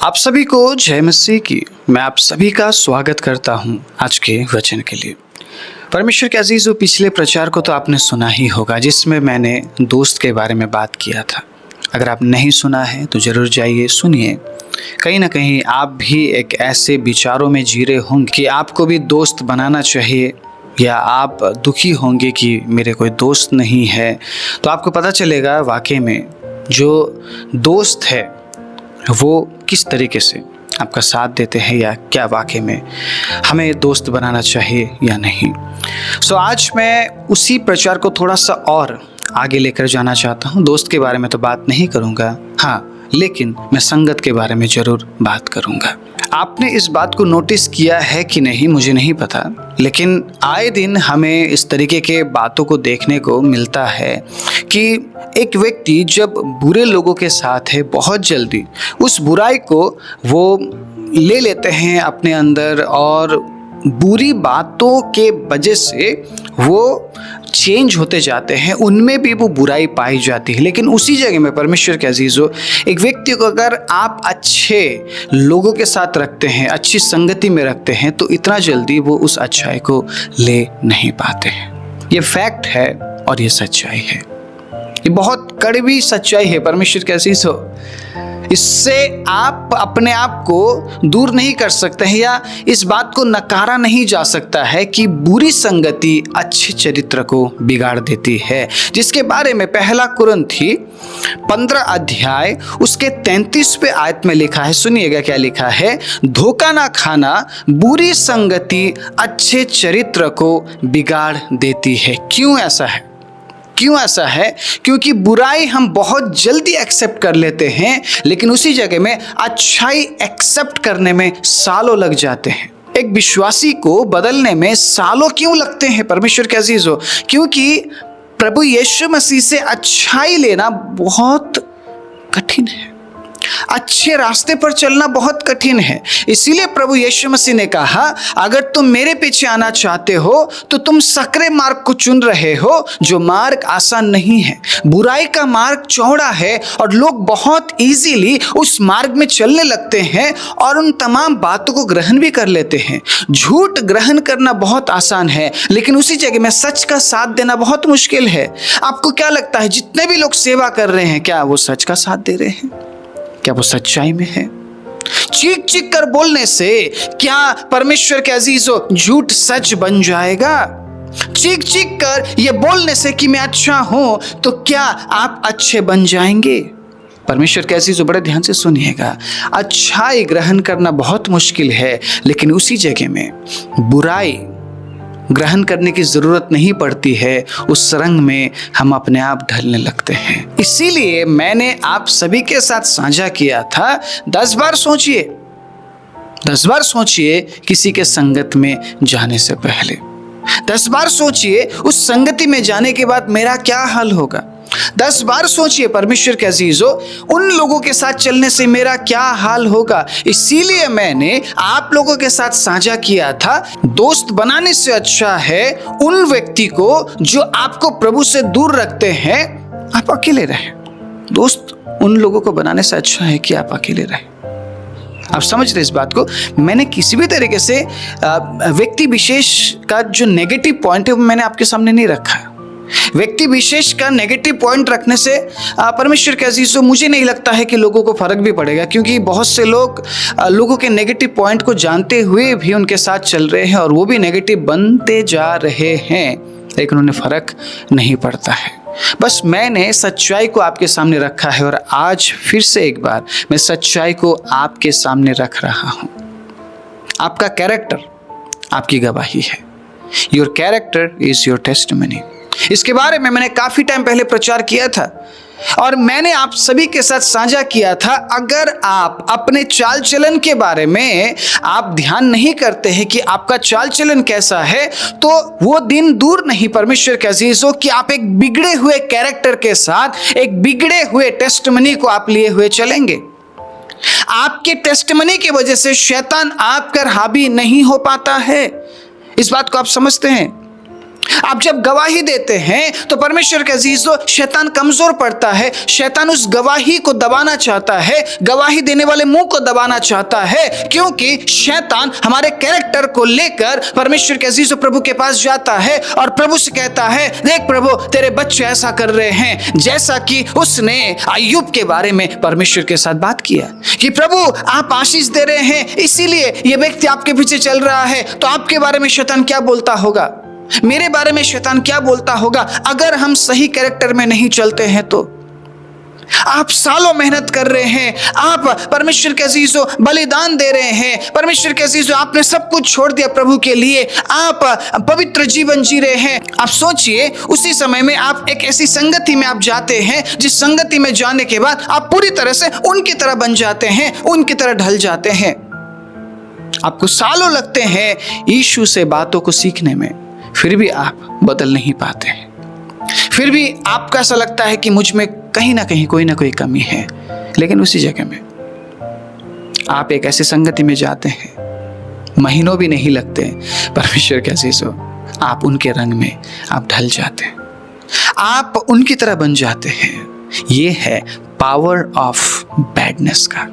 आप सभी को जय मसीह की। मैं आप सभी का स्वागत करता हूं आज के वचन के लिए। परमेश्वर के अजीज़ों, पिछले प्रचार को तो आपने सुना ही होगा जिसमें मैंने दोस्त के बारे में बात किया था। अगर आप नहीं सुना है तो ज़रूर जाइए सुनिए। कहीं ना कहीं आप भी एक ऐसे विचारों में जी रहे होंगे कि आपको भी दोस्त बनाना चाहिए, या आप दुखी होंगे कि मेरे कोई दोस्त नहीं है। तो आपको पता चलेगा वाकई में जो दोस्त है वो किस तरीके से आपका साथ देते हैं, या क्या वाकई में हमें दोस्त बनाना चाहिए या नहीं। आज मैं उसी प्रचार को थोड़ा सा और आगे लेकर जाना चाहता हूँ। दोस्त के बारे में तो बात नहीं करूँगा, हाँ, लेकिन मैं संगत के बारे में ज़रूर बात करूँगा। आपने इस बात को नोटिस किया है कि नहीं मुझे नहीं पता, लेकिन आए दिन हमें इस तरीके के बातों को देखने को मिलता है कि एक व्यक्ति जब बुरे लोगों के साथ है, बहुत जल्दी उस बुराई को वो ले लेते हैं अपने अंदर, और बुरी बातों के वजह से वो चेंज होते जाते हैं, उनमें भी वो बुराई पाई जाती है। लेकिन उसी जगह में परमेश्वर के अजीज़ों, एक व्यक्ति को अगर आप अच्छे लोगों के साथ रखते हैं, अच्छी संगति में रखते हैं, तो इतना जल्दी वो उस अच्छाई को ले नहीं पाते हैं। ये फैक्ट है और ये सच्चाई है। ये बहुत कड़वी सच्चाई है परमेश्वर के अजीज़ों। इससे आप अपने आप को दूर नहीं कर सकते हैं, या इस बात को नकारा नहीं जा सकता है कि बुरी संगति अच्छे चरित्र को बिगाड़ देती है, जिसके बारे में पहला कुरिन्थी 15 अध्याय उसके 33वें आयत में लिखा है। सुनिएगा क्या लिखा है। धोखा ना खाना, बुरी संगति अच्छे चरित्र को बिगाड़ देती है। क्यों ऐसा है? क्योंकि बुराई हम बहुत जल्दी एक्सेप्ट कर लेते हैं, लेकिन उसी जगह में अच्छाई एक्सेप्ट करने में सालों लग जाते हैं। एक विश्वासी को बदलने में सालों क्यों लगते हैं परमेश्वर के अजीज़ों? क्योंकि प्रभु यीशु मसीह से अच्छाई लेना बहुत कठिन है, अच्छे रास्ते पर चलना बहुत कठिन है। इसीलिए प्रभु यीशु मसीह ने कहा, अगर तुम मेरे पीछे आना चाहते हो तो तुम सकरे मार्ग को चुन रहे हो, जो मार्ग आसान नहीं है। बुराई का मार्ग चौड़ा है और लोग बहुत इजीली उस मार्ग में चलने लगते हैं और उन तमाम बातों को ग्रहण भी कर लेते हैं। झूठ ग्रहण करना बहुत आसान है, लेकिन उसी जगह में सच का साथ देना बहुत मुश्किल है। आपको क्या लगता है, जितने भी लोग सेवा कर रहे हैं, क्या वो सच का साथ दे रहे हैं? क्या वो सच्चाई में है? चीख चीख कर बोलने से क्या परमेश्वर के अजीजों झूठ सच बन जाएगा? चीख चीख कर ये बोलने से कि मैं अच्छा हूं, तो क्या आप अच्छे बन जाएंगे? परमेश्वर के अजीजों, बड़े ध्यान से सुनिएगा। अच्छाई ग्रहण करना बहुत मुश्किल है, लेकिन उसी जगह में बुराई ग्रहण करने की जरूरत नहीं पड़ती है। उस रंग में हम अपने आप ढलने लगते हैं। इसीलिए मैंने आप सभी के साथ साझा किया था, 10 बार सोचिए किसी के संगत में जाने से पहले। 10 बार सोचिए उस संगति में जाने के बाद मेरा क्या हाल होगा। 10 बार सोचिए परमेश्वर के अजीजों, उन लोगों के साथ चलने से मेरा क्या हाल होगा। इसीलिए मैंने आप लोगों के साथ साझा किया था, दोस्त बनाने से अच्छा है उन व्यक्ति को जो आपको प्रभु से दूर रखते हैं, आप अकेले रहें। दोस्त उन लोगों को बनाने से अच्छा है कि आप अकेले रहें। आप समझ रहे इस बात को? मैंने किसी भी तरीके से व्यक्ति विशेष का जो नेगेटिव पॉइंट है वो मैंने आपके सामने नहीं रखा। व्यक्ति विशेष का नेगेटिव पॉइंट रखने से परमेश्वर के अजीज़ों, मुझे नहीं लगता है कि लोगों को फर्क भी पड़ेगा, क्योंकि बहुत से लोग लोगों के नेगेटिव पॉइंट को जानते हुए भी उनके साथ चल रहे हैं और वो भी नेगेटिव बनते जा रहे हैं, लेकिन उन्हें फर्क नहीं पड़ता है। बस मैंने सच्चाई को आपके सामने रखा है, और आज फिर से एक बार मैं सच्चाई को आपके सामने रख रहा हूं। आपका कैरेक्टर आपकी गवाही है। Your character is your testimony. इसके बारे में मैंने काफी टाइम पहले प्रचार किया था और मैंने आप सभी के साथ साझा किया था, अगर आप अपने चाल चलन के बारे में आप ध्यान नहीं करते हैं कि आपका चाल चलन कैसा है, तो वो दिन दूर नहीं परमेश्वर के अजीजों कि आप एक बिगड़े हुए कैरेक्टर के साथ एक बिगड़े हुए टेस्टिमनी को आप लिए हुए चलेंगे। आपके टेस्टिमनी की वजह से शैतान आप पर हावी नहीं हो पाता है। इस बात को आप समझते हैं? आप जब गवाही देते हैं तो परमेश्वर के अजीजों, शैतान कमजोर पड़ता है। शैतान उस गवाही को दबाना चाहता है, गवाही देने वाले मुंह को दबाना चाहता है, क्योंकि शैतान हमारे कैरेक्टर को लेकर परमेश्वर के अजीजों प्रभु के पास जाता है और प्रभु से कहता है, देख प्रभु, तेरे बच्चे ऐसा कर रहे हैं, जैसा कि उसने अय्यूब के बारे में परमेश्वर के साथ बात किया कि प्रभु आप आशीष दे रहे हैं, इसीलिए ये व्यक्ति आपके पीछे चल रहा है, तो आपके बारे में शैतान क्या बोलता होगा, मेरे बारे में शैतान क्या बोलता होगा। अगर हम सही कैरेक्टर में नहीं चलते हैं तो आप सालों मेहनत कर रहे हैं, आप परमेश्वर के अजीजों बलिदान दे रहे हैं, परमेश्वर के अजीजों आपने सब कुछ छोड़ दिया प्रभु के लिए, आप पवित्र जीवन जी रहे हैं। आप सोचिए, उसी समय में आप एक ऐसी संगति में आप जाते हैं जिस संगति में जाने के बाद आप पूरी तरह से उनकी तरह बन जाते हैं, उनकी तरह ढल जाते हैं। आपको सालों लगते हैं यीशु से बातों को सीखने में, फिर भी आप बदल नहीं पाते हैं। फिर भी आपको ऐसा लगता है कि मुझ में कहीं ना कहीं कोई ना कोई कमी है। लेकिन उसी जगह में आप एक ऐसी संगति में जाते हैं, महीनों भी नहीं लगते, परमेश्वर के अजीजों, आप उनके रंग में आप ढल जाते हैं, आप उनकी तरह बन जाते हैं। ये है पावर ऑफ बैडनेस का।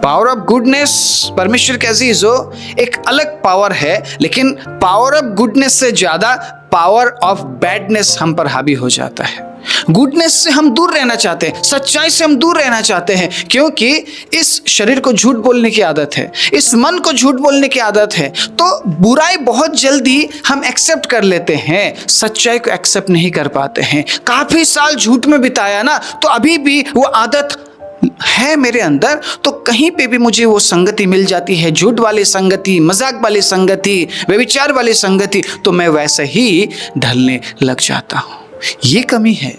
पावर ऑफ गुडनेस, परमेश्वर के अजीजों, एक अलग पावर है, लेकिन पावर ऑफ गुडनेस से ज्यादा पावर ऑफ बैडनेस हम पर हावी हो जाता है। गुडनेस से हम दूर रहना चाहते हैं, सच्चाई से हम दूर रहना चाहते हैं, क्योंकि इस शरीर को झूठ बोलने की आदत है, इस मन को झूठ बोलने की आदत है। तो बुराई बहुत जल्दी हम एक्सेप्ट कर लेते हैं, सच्चाई को एक्सेप्ट नहीं कर पाते हैं। काफी साल झूठ में बिताया ना, तो अभी भी वो आदत है मेरे अंदर, तो कहीं पे भी मुझे वो संगति मिल जाती है, झूठ वाली संगति, मजाक वाली संगति, व्यभिचार वाली संगति, तो मैं वैसे ही ढलने लग जाता हूं। ये कमी है,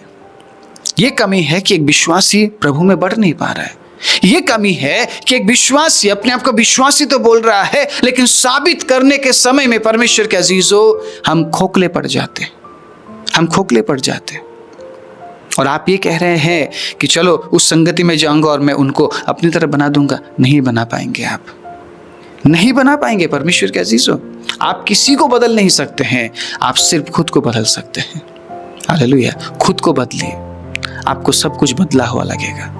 ये कमी है कि एक विश्वासी प्रभु में बढ़ नहीं पा रहा है। ये कमी है कि एक विश्वासी अपने आप को विश्वासी तो बोल रहा है, लेकिन साबित करने के समय में परमेश्वर के अजीजों हम खोखले पड़ जाते हैं, हम खोखले पड़ जाते हैं। और आप ये कह रहे हैं कि चलो उस संगति में जाऊंगा और मैं उनको अपनी तरह बना दूंगा। नहीं बना पाएंगे, आप नहीं बना पाएंगे। परमेश्वर के अजीजों, आप किसी को बदल नहीं सकते हैं, आप सिर्फ खुद को बदल सकते हैं। हालेलुया। खुद को बदलिए, आपको सब कुछ बदला हुआ लगेगा।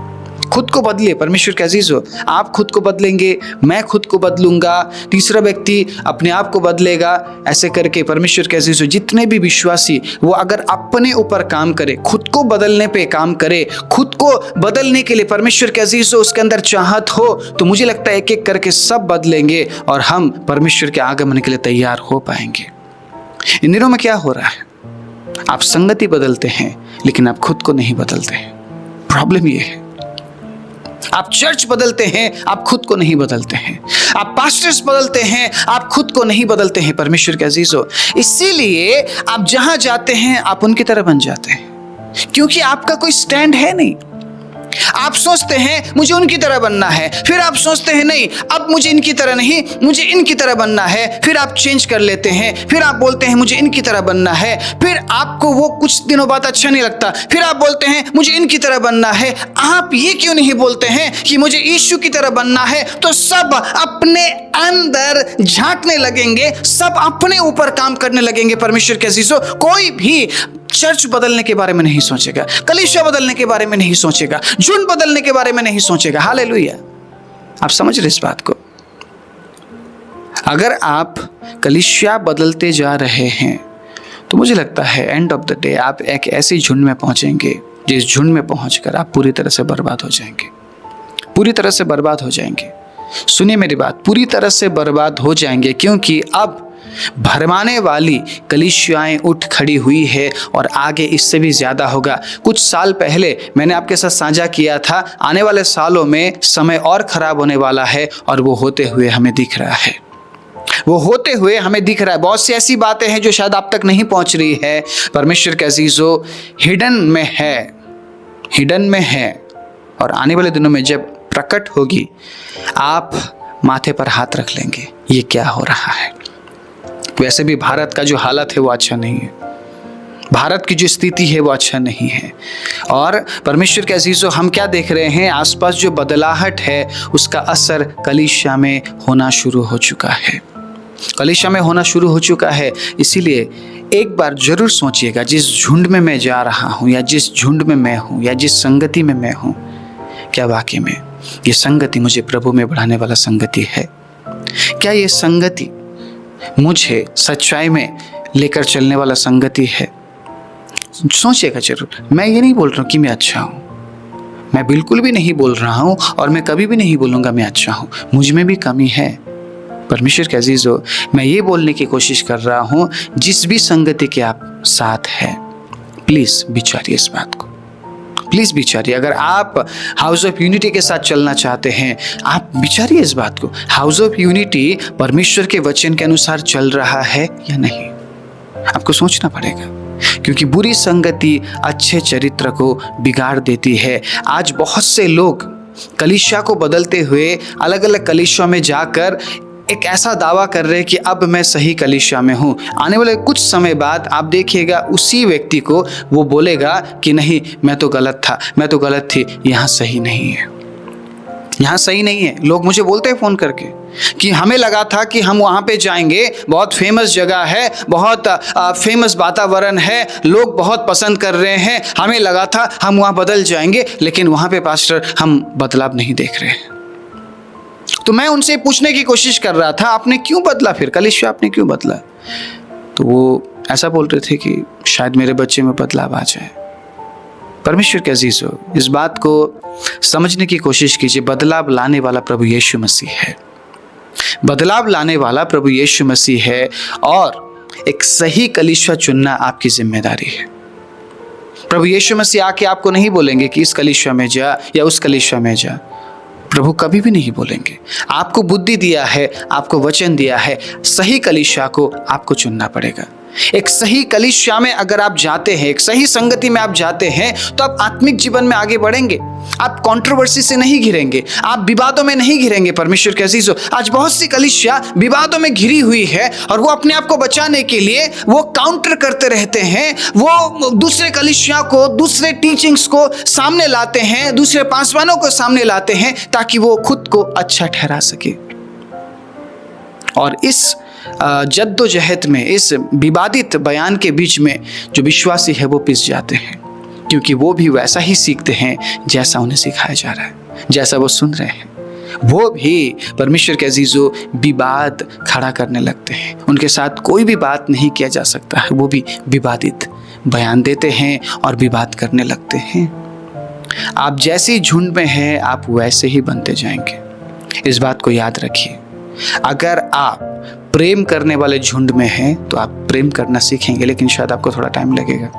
खुद को बदलिए परमेश्वर के अजीजों, आप खुद को बदलेंगे, मैं खुद को बदलूंगा, तीसरा व्यक्ति अपने आप को बदलेगा। ऐसे करके परमेश्वर के अजीजों, जितने भी विश्वासी वो अगर अपने ऊपर काम करे, खुद को बदलने पे काम करे, खुद को बदलने के लिए परमेश्वर के अजीजों उसके अंदर चाहत हो, तो मुझे लगता है एक एक करके सब बदलेंगे और हम परमेश्वर के आगमन के लिए तैयार हो पाएंगे। इन दिनों में क्या हो रहा है, आप संगति बदलते हैं लेकिन आप खुद को नहीं बदलते हैं। प्रॉब्लम ये है, आप चर्च बदलते हैं, आप खुद को नहीं बदलते हैं। आप पास्टर्स बदलते हैं, आप खुद को नहीं बदलते हैं। परमेश्वर के अजीजों, इसीलिए आप जहां जाते हैं आप उनकी तरह बन जाते हैं, क्योंकि आपका कोई स्टैंड है नहीं। आप सोचते हैं मुझे उनकी तरह बनना है, फिर आप सोचते हैं नहीं, अब मुझे इनकी तरह नहीं, मुझे इनकी तरह बनना है, फिर आप चेंज कर लेते हैं, फिर आप बोलते हैं मुझे इनकी तरह बनना है, फिर आपको वो कुछ दिनों बाद अच्छा नहीं लगता, फिर आप बोलते हैं मुझे इनकी तरह बनना है। आप ये क्यों नहीं बोलते हैं कि मुझे यीशु की तरह बनना है? तो सब अपने अंदर झांकने लगेंगे, सब अपने ऊपर काम करने लगेंगे। परमेश्वर के अजीजों, कोई भी चर्च बदलने के बारे में नहीं सोचेगा, कलीसिया बदलने के बारे में नहीं सोचेगा, झुंड बदलने के बारे में नहीं सोचेगा। हालेलुया। आप समझ रहे इस बात को? अगर आप कलीसिया बदलते जा रहे हैं तो मुझे लगता है एंड ऑफ द डे आप एक ऐसी झुंड में पहुंचेंगे जिस झुंड में पहुंचकर आप पूरी तरह से बर्बाद हो जाएंगे, पूरी तरह से बर्बाद हो जाएंगे। सुनिए मेरी बात, पूरी तरह से बर्बाद हो जाएंगे, क्योंकि अब भरमाने वाली कलीसियाएं उठ खड़ी हुई है और आगे इससे भी ज्यादा होगा। कुछ साल पहले मैंने आपके साथ साझा किया था, आने वाले सालों में समय और खराब होने वाला है और वो होते हुए हमें दिख रहा है, वो होते हुए हमें दिख रहा है। बहुत सी ऐसी बातें हैं जो शायद आप तक नहीं पहुंच रही है। परमेश्वर के अजीजों, हिडन में है, हिडन में है, और आने वाले दिनों में जब प्रकट होगी आप माथे पर हाथ रख लेंगे, ये क्या हो रहा है। वैसे भी भारत का जो हालत है वो अच्छा नहीं है, भारत की जो स्थिति है वो अच्छा नहीं है। और परमेश्वर के अजीजों, हम क्या देख रहे हैं, आसपास जो बदलाहट है उसका असर कलीसिया में होना शुरू हो चुका है। कलीसिया में होना शुरू हो चुका है। इसीलिए एक बार जरूर सोचिएगा, जिस झुंड में मैं जा रहा हूँ या जिस झुंड में मैं हूँ या जिस संगति में मैं हूँ, क्या वाकई में ये संगति मुझे प्रभु में बढ़ाने वाला संगति है? क्या ये संगति मुझे सच्चाई में लेकर चलने वाला संगति है? सोचिएगा जरूर। मैं ये नहीं बोल रहा हूँ कि मैं अच्छा हूँ, मैं बिल्कुल भी नहीं बोल रहा हूँ और मैं कभी भी नहीं बोलूँगा मैं अच्छा हूँ। मुझ में भी कमी है। परमेश्वर के अजीजों, मैं ये बोलने की कोशिश कर रहा हूँ, जिस भी संगति के आप साथ हैं, प्लीज़ विचारिए इस बात को, प्लीज़ विचारिए। अगर आप हाउस ऑफ यूनिटी के साथ चलना चाहते हैं, आप विचारिए इस बात को, हाउस ऑफ यूनिटी परमेश्वर के वचन के अनुसार चल रहा है या नहीं। आपको सोचना पड़ेगा, क्योंकि बुरी संगति अच्छे चरित्र को बिगाड़ देती है। आज बहुत से लोग कलीसिया को बदलते हुए अलग अलग कलीसिया में जाकर एक ऐसा दावा कर रहे हैं कि अब मैं सही कलीसिया में हूँ। आने वाले कुछ समय बाद आप देखिएगा उसी व्यक्ति को वो बोलेगा कि नहीं, मैं तो गलत था, मैं तो गलत थी, यहाँ सही नहीं है, यहाँ सही नहीं है। लोग मुझे बोलते हैं फ़ोन करके कि हमें लगा था कि हम वहाँ पे जाएंगे, बहुत फेमस जगह है, बहुत फेमस वातावरण है, लोग बहुत पसंद कर रहे हैं, हमें लगा था हम वहाँ बदल जाएंगे, लेकिन वहाँ पे पास्टर हम बदलाव नहीं देख रहे हैं। तो मैं उनसे पूछने की कोशिश कर रहा था, आपने क्यों बदला, फिर कलीसिया आपने क्यों बदला? तो वो ऐसा बोल रहे थे कि शायद मेरे बच्चे में बदलाव आ जाए। परमेश्वर के अजीजों, इस बात को समझने की कोशिश कीजिए। बदलाव लाने वाला प्रभु यीशु मसीह है, बदलाव लाने वाला प्रभु यीशु मसीह है, और एक सही कलीसिया चुनना आपकी जिम्मेदारी है। प्रभु यीशु मसीह आके आपको नहीं बोलेंगे कि इस कलीसिया में जा या उस कलीसिया में जा। प्रभु कभी भी नहीं बोलेंगे। आपको बुद्धि दिया है, आपको वचन दिया है, सही कलीसिया को आपको चुनना पड़ेगा। एक सही कलीसिया में अगर आप जाते हैं, एक सही संगति में आप जाते हैं, तो आप आत्मिक जीवन में आगे बढ़ेंगे। आप कंट्रोवर्सी से नहीं घिरेंगे, आप विवादों में नहीं घिरेंगे। परमेश्वर के अजीजों, आज बहुत सी कलीसिया विवादों में घिरी हुई है और वो अपने आप को बचाने के लिए वो काउंटर करते रहते हैं, वो दूसरे कलीसिया को, दूसरे टीचिंग्स को सामने लाते हैं, दूसरे पासवानों को सामने लाते हैं, ताकि वो खुद को अच्छा ठहरा सके। और इस जद्दोजहद में, इस विवादित बयान के बीच में जो विश्वासी है वो पिस जाते हैं, क्योंकि वो भी वैसा ही सीखते हैं जैसा उन्हें सिखाया जा रहा है, जैसा वो सुन रहे हैं। वो भी परमेश्वर के अजीजों विवाद खड़ा करने लगते हैं। उनके साथ कोई भी बात नहीं किया जा सकता है, वो भी विवादित बयान देते हैं और विवाद करने लगते हैं। आप जैसी झुंड में हैं, आप वैसे ही बनते जाएंगे। इस बात को याद रखिए। अगर आप प्रेम करने वाले झुंड में हैं तो आप प्रेम करना सीखेंगे, लेकिन शायद आपको थोड़ा टाइम लगेगा।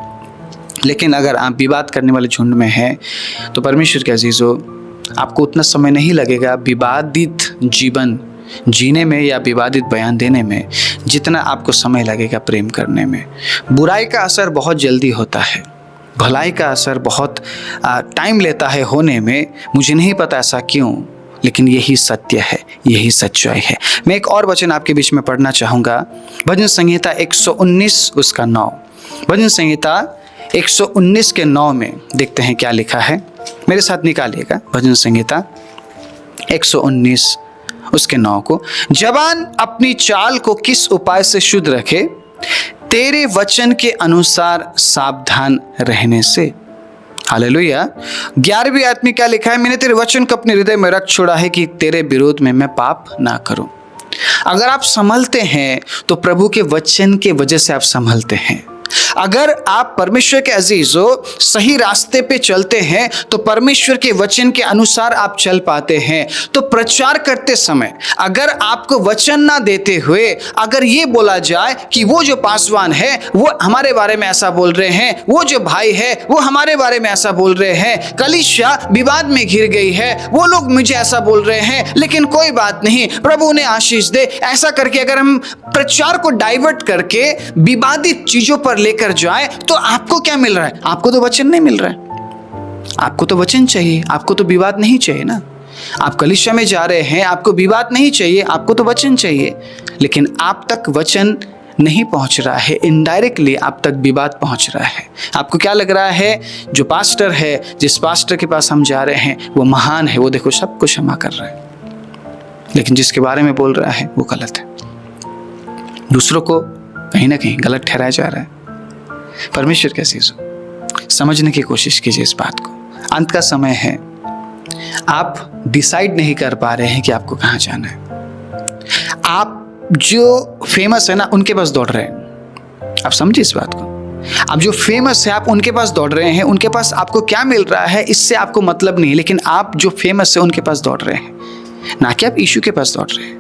लेकिन अगर आप विवाद करने वाले झुंड में हैं तो परमेश्वर के अजीजों, आपको उतना समय नहीं लगेगा विवादित जीवन जीने में या विवादित बयान देने में, जितना आपको समय लगेगा प्रेम करने में। बुराई का असर बहुत जल्दी होता है, भलाई का असर बहुत टाइम लेता है होने में। मुझे नहीं पता ऐसा क्यों, लेकिन यही सत्य है, यही सच्चाई है। मैं एक और वचन आपके बीच में पढ़ना चाहूँगा। भजन संहिता 119 उसका 9। भजन संहिता 119 के 9 में देखते हैं क्या लिखा है। मेरे साथ निकालिएगा भजन संहिता 119 उसके 9 को। जवान अपनी चाल को किस उपाय से शुद्ध रखे, तेरे वचन के अनुसार सावधान रहने से। हालेलुया। 11वीं आयत में क्या लिखा है? मैंने तेरे वचन को अपने हृदय में रख छोड़ा है कि तेरे विरोध में मैं पाप ना करूं। अगर आप संभलते हैं तो प्रभु के वचन के वजह से आप संभलते हैं। अगर आप परमेश्वर के अजीजों सही रास्ते पे चलते हैं तो परमेश्वर के वचन के अनुसार आप चल पाते हैं। तो प्रचार करते समय अगर आपको वचन ना देते हुए अगर ये बोला जाए कि वो जो पासवान है वो हमारे बारे में ऐसा बोल रहे हैं, वो जो भाई है वो हमारे बारे में ऐसा बोल रहे हैं, कलीसिया विवाद में घिर गई है, वो लोग मुझे ऐसा बोल रहे हैं, लेकिन कोई बात नहीं, प्रभु उन्हें आशीष दे, ऐसा करके अगर हम प्रचार को डाइवर्ट करके विवादित चीजों पर लेकर जाए तो आपको क्या मिल रहा है? आपको तो वचन नहीं मिल रहा है। आपको तो वचन चाहिए, आपको तो विवाद नहीं चाहिए ना। आप कलीसिया में जा रहे हैं, आपको विवाद नहीं चाहिए, आपको तो वचन चाहिए, लेकिन आप तक वचन नहीं पहुंच रहा है, इनडायरेक्टली आप तक विवाद पहुंच रहा है। आपको क्या लग रहा है? जो पास्टर है, जिस पास्टर के पास हम जा रहे हैं वो महान है, वो देखो सब कुछ क्षमा कर रहा है, लेकिन जिसके बारे में बोल रहा है वो गलत है। दूसरों को कहीं ना कहीं गलत ठहराया जा रहा है। परमेश्वर के अजीजों, समझने की कोशिश कीजिए इस बात को। अंत का समय है, आप डिसाइड नहीं कर पा रहे हैं कि आपको कहाँ जाना है। आप जो फेमस है ना, उनके पास दौड़ रहे हैं। आप समझिए इस बात को। आप जो फेमस है, आप उनके पास दौड़ रहे हैं। उनके पास आपको क्या मिल रहा है इससे आपको मतलब नहीं, लेकिन आप जो फेमस है उनके पास दौड़ रहे हैं, ना कि आप यीशु के पास दौड़ रहे हैं।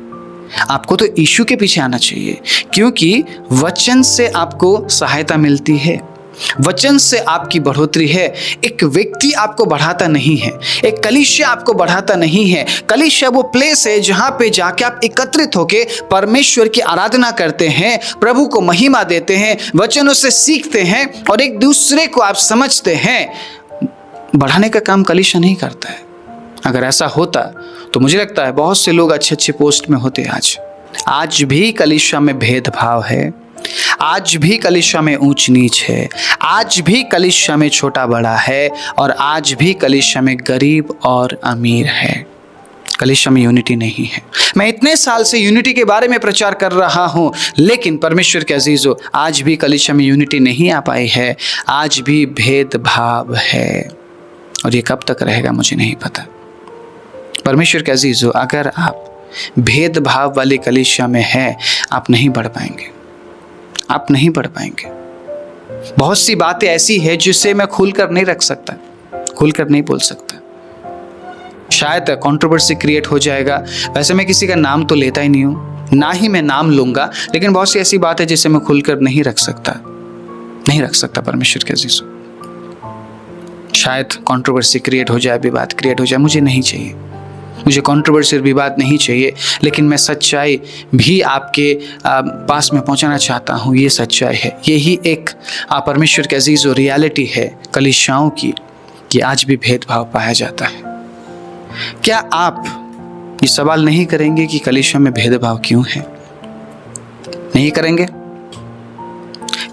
आपको तो यीशु के पीछे आना चाहिए, क्योंकि वचन से आपको सहायता मिलती है, वचन से आपकी बढ़ोतरी है। एक व्यक्ति आपको बढ़ाता नहीं है, एक कलीसिया आपको बढ़ाता नहीं है। कलीसिया वो प्लेस है जहां पे जाके आप एकत्रित होके परमेश्वर की आराधना करते हैं, प्रभु को महिमा देते हैं, वचनों से सीखते हैं और एक दूसरे को आप समझते हैं। बढ़ाने का काम कलीसिया नहीं करता है। अगर ऐसा होता तो मुझे लगता है बहुत से लोग अच्छे अच्छे पोस्ट में होते। आज भी कलीसिया में भेदभाव है, आज भी कलीसिया में ऊंच नीच है, आज भी कलीसिया में छोटा बड़ा है, और आज भी कलीसिया में गरीब और अमीर है। कलीसिया में यूनिटी नहीं है। मैं इतने साल से यूनिटी के बारे में प्रचार कर रहा हूं, लेकिन परमेश्वर के अजीजों, आज भी कलीसिया में यूनिटी नहीं आ पाई है। आज भी भेदभाव है, और ये कब तक रहेगा मुझे नहीं पता। परमेश्वर के अजीजों, अगर आप भेदभाव वाली कलीसिया में हैं, आप नहीं बढ़ पाएंगे, आप नहीं बढ़ पाएंगे। बहुत सी बातें ऐसी है जिसे मैं खुलकर नहीं रख सकता, खुलकर नहीं बोल सकता। शायद कंट्रोवर्सी क्रिएट हो जाएगा। वैसे मैं किसी का नाम तो लेता ही नहीं हूँ, ना ही मैं नाम लूंगा, लेकिन बहुत सी ऐसी बात है जिसे मैं खुलकर नहीं रख सकता, नहीं रख सकता। परमेश्वर के अजीजों, शायद कंट्रोवर्सी क्रिएट हो जाए, विवाद क्रिएट हो जाए, मुझे नहीं चाहिए। मुझे कंट्रोवर्सी और विवाद नहीं चाहिए, लेकिन मैं सच्चाई भी आपके पास में पहुंचाना चाहता हूं। ये सच्चाई है, यही एक परमेश्वर के अजीजों रियलिटी है कलीसियाओं की, कि आज भी भेदभाव पाया जाता है। क्या आप ये सवाल नहीं करेंगे कि कलीसिया में भेदभाव क्यों है? नहीं करेंगे?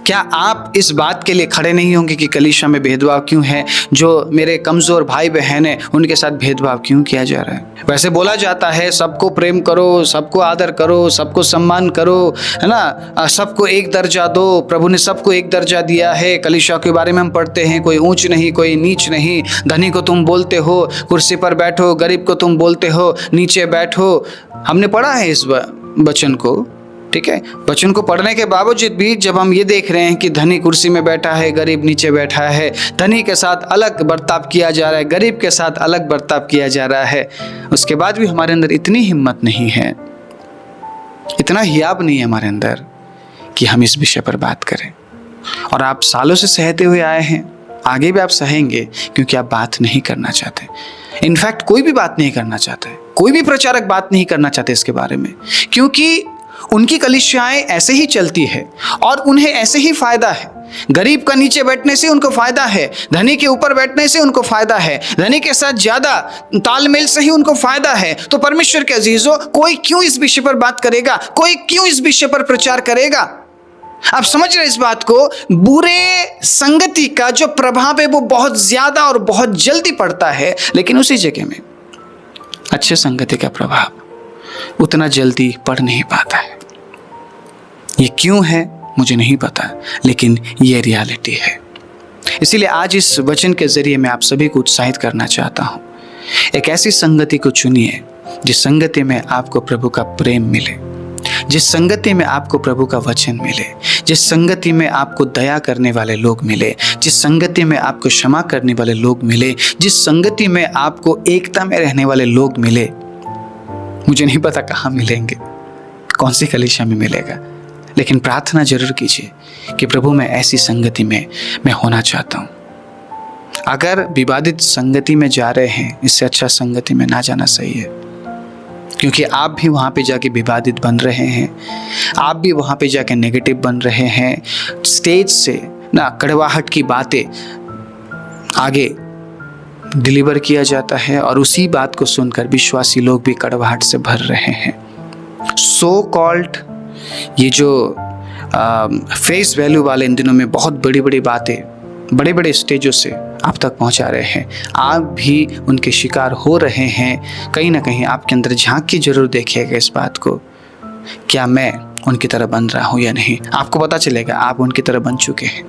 क्या आप इस बात के लिए खड़े नहीं होंगे कि कलीसिया में भेदभाव क्यों है? जो मेरे कमज़ोर भाई बहन हैं, उनके साथ भेदभाव क्यों किया जा रहा है? वैसे बोला जाता है सबको प्रेम करो, सबको आदर करो, सबको सम्मान करो, है ना, सबको एक दर्जा दो। प्रभु ने सबको एक दर्जा दिया है। कलीसिया के बारे में हम पढ़ते हैं, कोई ऊंच नहीं, कोई नीच नहीं। धनी को तुम बोलते हो कुर्सी पर बैठो, गरीब को तुम बोलते हो नीचे बैठो। हमने पढ़ा है इस वचन को, ठीक है। वचन को पढ़ने के बावजूद भी जब हम ये देख रहे हैं कि धनी कुर्सी में बैठा है, गरीब नीचे बैठा है, धनी के साथ अलग बर्ताव किया जा रहा है, गरीब के साथ अलग बर्ताव किया जा रहा है, उसके बाद भी हमारे अंदर इतनी हिम्मत नहीं है, इतना हियाब नहीं है हमारे अंदर कि हम इस विषय पर बात करें। और आप सालों से सहते हुए आए हैं, आगे भी आप सहेंगे, क्योंकि आप बात नहीं करना चाहते। इनफैक्ट कोई भी बात नहीं करना चाहता है, कोई भी प्रचारक बात नहीं करना चाहते इसके बारे में, क्योंकि उनकी कलीसियाएं ऐसे ही चलती है और उन्हें ऐसे ही फायदा है। गरीब का नीचे बैठने से उनको फायदा है, धनी के ऊपर बैठने से उनको फायदा है, धनी के साथ ज्यादा तालमेल से ही उनको फायदा है। तो परमेश्वर के अजीजों, कोई क्यों इस विषय पर बात करेगा? कोई क्यों इस विषय पर प्रचार करेगा? आप समझ रहे इस बात को? बुरे संगति का जो प्रभाव है वो बहुत ज्यादा और बहुत जल्दी पड़ता है, लेकिन उसी जगह में अच्छे संगति का प्रभाव उतना जल्दी पड़ नहीं पाता है। ये क्यों है मुझे नहीं पता, लेकिन ये रियलिटी है। इसीलिए आज इस वचन के जरिए मैं आप सभी को उत्साहित करना चाहता हूँ। एक ऐसी संगति को चुनिए जिस संगति में आपको प्रभु का प्रेम मिले, जिस संगति में आपको प्रभु का वचन मिले, जिस संगति में आपको दया करने वाले लोग मिले, जिस संगति में आपको क्षमा करने वाले लोग मिले, जिस संगति में आपको एकता में रहने वाले लोग मिले। मुझे नहीं पता कहाँ मिलेंगे, कौन सी कलीसिया में मिलेगा, लेकिन प्रार्थना जरूर कीजिए कि प्रभु मैं ऐसी संगति में मैं होना चाहता हूँ। अगर विवादित संगति में जा रहे हैं, इससे अच्छा संगति में ना जाना सही है, क्योंकि आप भी वहाँ पे जाके विवादित बन रहे हैं, आप भी वहाँ पे जाके नेगेटिव बन रहे हैं। स्टेज से ना कड़वाहट की बातें आगे डिलीवर किया जाता है और उसी बात को सुनकर विश्वासी लोग भी कड़वाहट से भर रहे हैं। सो कॉल्ड ये जो फेस वैल्यू वाले इन दिनों में बहुत बड़ी बड़ी बातें बड़े बड़े स्टेजों से आप तक पहुंचा रहे हैं, आप भी उनके शिकार हो रहे हैं। कहीं ना कहीं आपके अंदर झांक के जरूर देखिएगा इस बात को, क्या मैं उनकी तरह बन रहा हूँ या नहीं। आपको पता चलेगा आप उनकी तरह बन चुके हैं,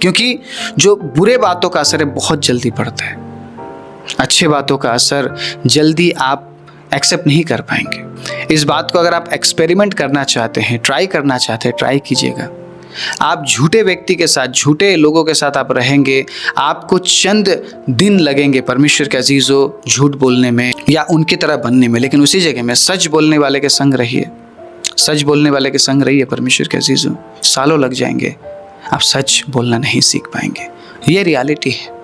क्योंकि जो बुरे बातों का असर है बहुत जल्दी पड़ता है, अच्छे बातों का असर जल्दी आप एक्सेप्ट नहीं कर पाएंगे। इस बात को अगर आप एक्सपेरिमेंट करना चाहते हैं, ट्राई करना चाहते हैं, ट्राई कीजिएगा। आप झूठे व्यक्ति के साथ, झूठे लोगों के साथ आप रहेंगे, आपको चंद दिन लगेंगे परमेश्वर के अजीजों झूठ बोलने में या उनकी तरह बनने में, लेकिन उसी जगह में सच बोलने वाले के संग रहिए, सच बोलने वाले के संग रहिए परमेश्वर के अजीजों, सालों लग जाएंगे, आप सच बोलना नहीं सीख पाएंगे। ये रियलिटी है।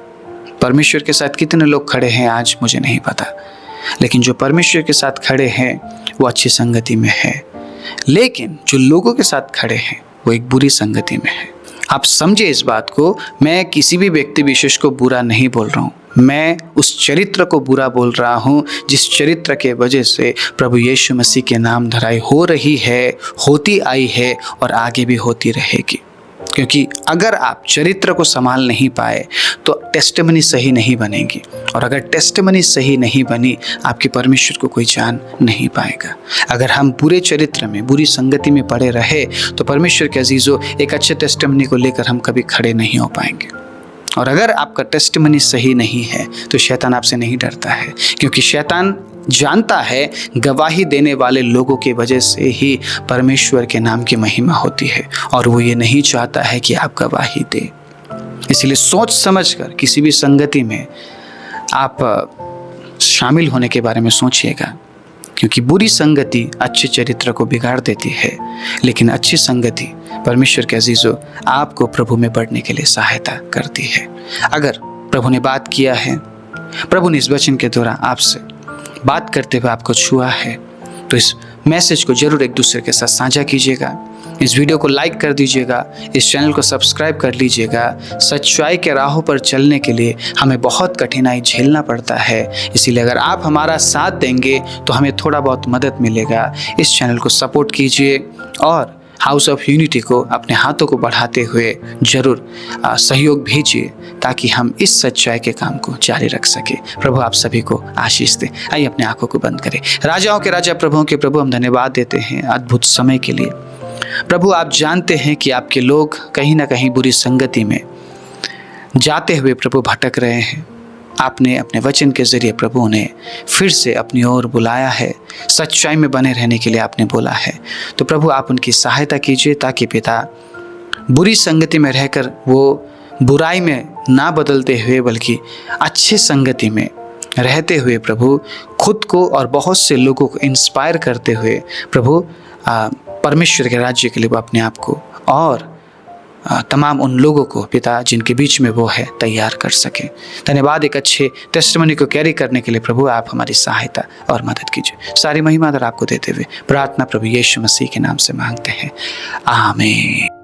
परमेश्वर के साथ कितने लोग खड़े हैं आज मुझे नहीं पता, लेकिन जो परमेश्वर के साथ खड़े हैं वो अच्छी संगति में है, लेकिन जो लोगों के साथ खड़े हैं वो एक बुरी संगति में है। आप समझे इस बात को, मैं किसी भी व्यक्ति विशेष को बुरा नहीं बोल रहा हूँ, मैं उस चरित्र को बुरा बोल रहा हूँ जिस चरित्र के वजह से प्रभु यीशु मसीह के नाम धराई हो रही है, होती आई है और आगे भी होती रहेगी। क्योंकि अगर आप चरित्र को संभाल नहीं पाए तो टेस्टिमनी सही नहीं बनेगी, और अगर टेस्टिमनी सही नहीं बनी आपके परमेश्वर को कोई जान नहीं पाएगा। अगर हम बुरे चरित्र में, बुरी संगति में पड़े रहे तो परमेश्वर के अजीजों एक अच्छे टेस्टिमनी को लेकर हम कभी खड़े नहीं हो पाएंगे। और अगर आपका टेस्टिमनी सही नहीं है तो शैतान आपसे नहीं डरता है, क्योंकि शैतान जानता है गवाही देने वाले लोगों की वजह से ही परमेश्वर के नाम की महिमा होती है, और वो ये नहीं चाहता है कि आप गवाही दें। इसलिए सोच समझकर किसी भी संगति में आप शामिल होने के बारे में सोचिएगा, क्योंकि बुरी संगति अच्छे चरित्र को बिगाड़ देती है, लेकिन अच्छी संगति परमेश्वर के अजीजों आपको प्रभु में बढ़ने के लिए सहायता करती है। अगर प्रभु ने बात किया है, प्रभु ने इस वचन के द्वारा आपसे बात करते हुए आपको छुआ है, तो इस मैसेज को जरूर एक दूसरे के साथ साझा कीजिएगा, इस वीडियो को लाइक कर दीजिएगा, इस चैनल को सब्सक्राइब कर लीजिएगा। सच्चाई के राहों पर चलने के लिए हमें बहुत कठिनाई झेलना पड़ता है, इसीलिए अगर आप हमारा साथ देंगे तो हमें थोड़ा बहुत मदद मिलेगा। इस चैनल को सपोर्ट कीजिए और हाउस ऑफ यूनिटी को अपने हाथों को बढ़ाते हुए जरूर सहयोग भेजिए, ताकि हम इस सच्चाई के काम को जारी रख सके। प्रभु आप सभी को आशीष दे। आइए अपने आंखों को बंद करें। राजाओं के राजा, प्रभुओं के प्रभु, हम धन्यवाद देते हैं अद्भुत समय के लिए। प्रभु आप जानते हैं कि आपके लोग कहीं ना कहीं बुरी संगति में जाते हुए प्रभु भटक रहे हैं। आपने अपने वचन के जरिए प्रभु उन्हें फिर से अपनी ओर बुलाया है, सच्चाई में बने रहने के लिए आपने बोला है। तो प्रभु आप उनकी सहायता कीजिए, ताकि पिता बुरी संगति में रहकर वो बुराई में ना बदलते हुए बल्कि अच्छे संगति में रहते हुए प्रभु खुद को और बहुत से लोगों को इंस्पायर करते हुए प्रभु परमेश्वर के राज्य के लिए वो अपने आप को और तमाम उन लोगों को पिता जिनके बीच में वो है तैयार कर सके। धन्यवाद एक अच्छे टेस्टिमनी को कैरी करने के लिए प्रभु आप हमारी सहायता और मदद कीजिए। सारी महिमा अगर आपको देते हुए प्रार्थना प्रभु यीशु मसीह के नाम से मांगते हैं, आमीन।